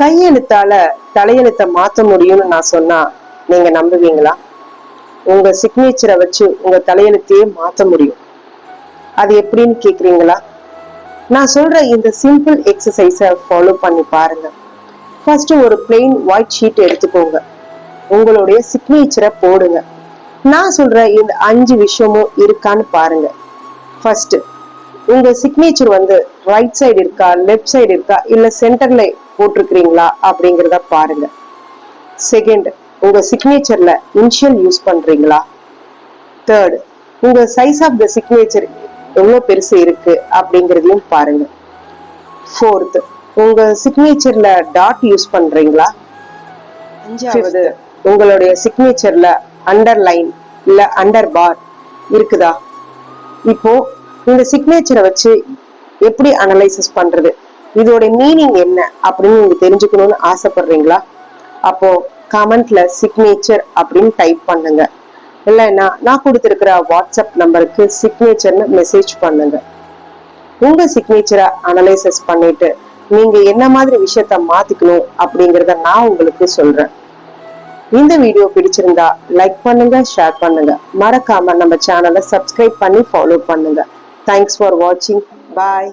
கையெழுத்தால தலையெழுத்தை மாத்த முடியும்னு நான் சொன்னா நீங்க நம்புவீங்களா? உங்க சிக்னேச்சரை வச்சு உங்க தலையெழுத்தையே மாத்த முடியும். அது எப்படின்னு கேக்குறீங்களா? நான் சொல்ற இந்த சிம்பிள் எக்ஸசைஸை ஃபாலோ பண்ணி பாருங்க. ஃபர்ஸ்ட் ஒரு பிளெயின் ஒயிட் ஷீட் எடுத்துக்கோங்க. உங்களுடைய சிக்னேச்சரை போடுங்க. நான் சொல்ற இந்த 5 விஷயமும் இருக்கான்னு பாருங்க. ஃபர்ஸ்ட், உங்க சிக்னேச்சர் ரைட் சைடு இருக்கா, லெஃப்ட் சைடு இருக்கா, இல்ல சென்டர்ல போட்டிருக்கிறீங்களா அப்படிங்கறத பாருங்க. செகண்ட், உங்க சிக்னேச்சர்ல இனிஷியல் யூஸ் பண்றீங்களா? தேர்ட், உங்க சைஸ் ஆஃப் த சிக்னேச்சர் எவ்வளவு பெருசு இருக்கு அப்படிங்கறதையும் பாருங்க. ஃபோர்த், உங்க சிக்னேச்சர்ல டாட் யூஸ் பண்றீங்களா? அஞ்சாவது, உங்களுடைய சிக்னேச்சர்ல அண்டர்லைன் இல்ல அண்டர் பார் இருக்குதா? இப்போ இந்த சிக்னேச்சரை வச்சு எப்படி அனலைசிஸ் பண்றது, இதோட மீனிங் என்ன அப்படின்னு நீங்க தெரிஞ்சுக்கணும்னு ஆசைப்படுறீங்களா? அப்போ கமெண்ட்ல சிக்னேச்சர் அப்படின்னு டைப் பண்ணுங்க. இல்லைன்னா நான் கொடுத்திருக்கிற வாட்ஸ்அப் நம்பருக்கு சிக்னேச்சர்னு மெசேஜ் பண்ணுங்க. உங்க சிக்னேச்சரை அனலைசிஸ் பண்ணிட்டு நீங்க என்ன மாதிரி விஷயத்த மாத்திக்கணும் அப்படிங்கறத நான் உங்களுக்கு சொல்றேன். இந்த வீடியோ பிடிச்சிருந்தா லைக் பண்ணுங்க, ஷேர் பண்ணுங்க. மறக்காம நம்ம சேனலை சப்ஸ்கிரைப் பண்ணி ஃபாலோ பண்ணுங்க. தேங்க்ஸ் ஃபார் வாட்சிங். பாய்.